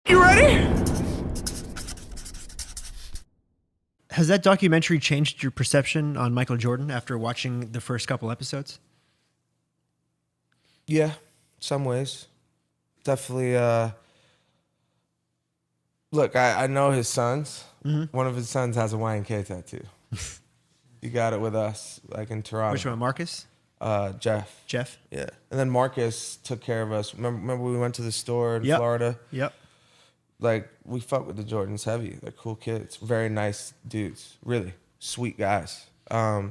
You ready? Has that documentary changed your perception on Michael Jordan after watching the first couple episodes? Yeah, some ways. Definitely. Look, I know his sons. Mm-hmm. One of his sons has a YNK tattoo. He got it with us, like in Toronto. Which one, Marcus? Jeff. Jeff? Yeah. And then Marcus took care of us. Remember we went to the store in Yep. Florida? Yep. Like, we fuck with the Jordans heavy. They're cool kids. Very nice dudes. Really. Sweet guys. I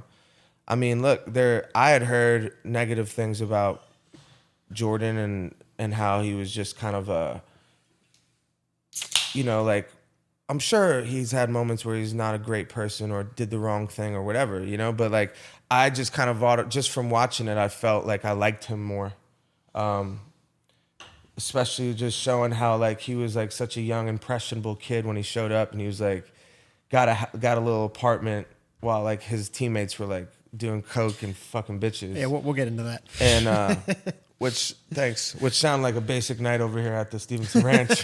mean, look, I had heard negative things about Jordan and how he was just kind of like, I'm sure he's had moments where he's not a great person or did the wrong thing or whatever, but like I just kind of just from watching it, I felt like I liked him more. Especially just showing how like he was like such a young impressionable kid when he showed up, and he was like got a little apartment while like his teammates were like doing coke and fucking bitches. Yeah, we'll get into that. And which sound like a basic night over here at the Stevenson Ranch.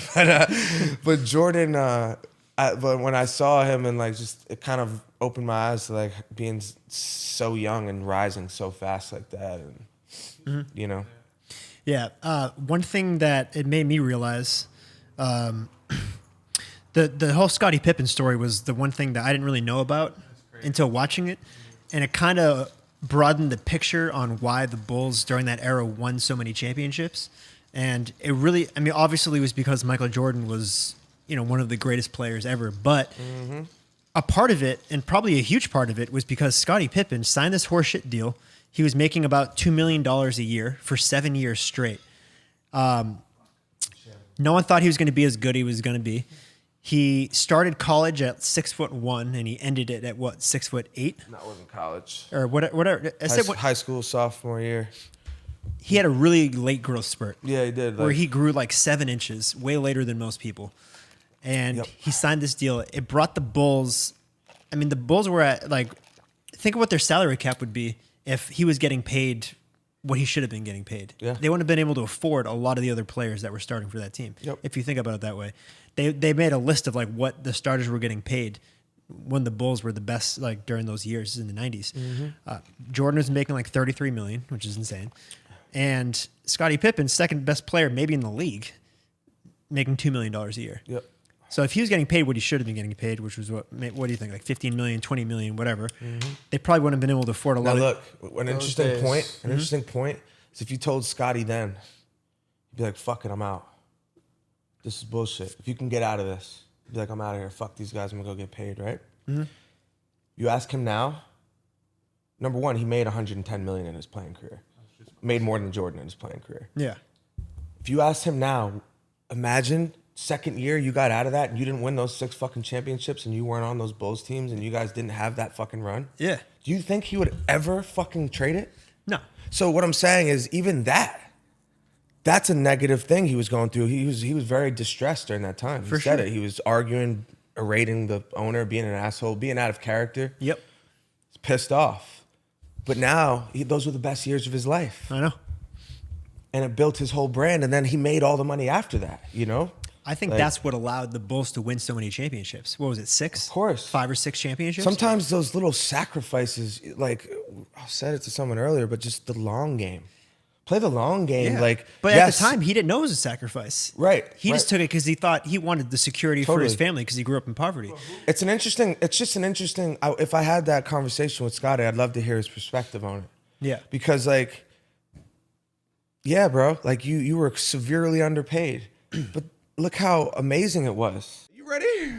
But Jordan, but when I saw him and like just it kind of opened my eyes to like being so young and rising so fast like that, and Yeah. One thing that it made me realize, the whole Scottie Pippen story was the one thing that I didn't really know about until watching it, and it kind of broadened the picture on why the Bulls during that era won so many championships. And it really, I mean, obviously it was because Michael Jordan was, one of the greatest players ever, but a part of it, and probably a huge part of it, was because Scottie Pippen signed this horseshit deal. He was making about $2 million a year for 7 years straight. No one thought he was going to be as good he was going to be. He started college at 6'1", and he ended it at what, 6'8"? That wasn't college. Or whatever. High school sophomore year. He had a really late growth spurt. Yeah, he did. Where he grew like 7 inches, way later than most people. And he signed this deal. It brought the Bulls. I mean, the Bulls were at like, think of what their salary cap would be if he was getting paid what he should have been getting paid. Yeah. They wouldn't have been able to afford a lot of the other players that were starting for that team. Yep. If you think about it that way. They made a list of like what the starters were getting paid when the Bulls were the best, like during those years in the 90s. Jordan was making like $33 million, which is insane. And Scottie Pippen, second best player maybe in the league, making $2 million a year. Yep. So if he was getting paid what he should have been getting paid, which was what do you think, like 15 million, 20 million, whatever, they probably wouldn't have been able to afford a lot. Now look, an interesting point is if you told Scotty then, he'd be like, fuck it, I'm out. This is bullshit. If you can get out of this, be like, I'm out of here. Fuck these guys. I'm gonna go get paid, right? You ask him now. Number one, he made 110 million in his playing career. Made more than Jordan in his playing career. Yeah. If you asked him now, imagine second year you got out of that and you didn't win those 6 fucking championships and you weren't on those Bulls teams and you guys didn't have that fucking run. Yeah. Do you think he would ever fucking trade it? No. So what I'm saying is even that's a negative thing he was going through. He was very distressed during that time. For He said sure. it. He was arguing, berating the owner, being an asshole, being out of character. Yep. He's pissed off. But now, those were the best years of his life. I know. And it built his whole brand. And then he made all the money after that, I think Like- that's what allowed the Bulls to win so many championships. What was it, 6? Of course. 5 or 6 championships? Sometimes those little sacrifices, like I said it to someone earlier, but just the long game. Play the long game. Yeah. Like, but yes, at the time, he didn't know it was a sacrifice. Right, He just right. took it because he thought he wanted the security for his Totally. family because he grew up in poverty. it's just an interesting, if I had that conversation with Scotty, I'd love to hear his perspective on it. Yeah. Because like, yeah, bro, like you were severely underpaid, but look how amazing it was. You ready?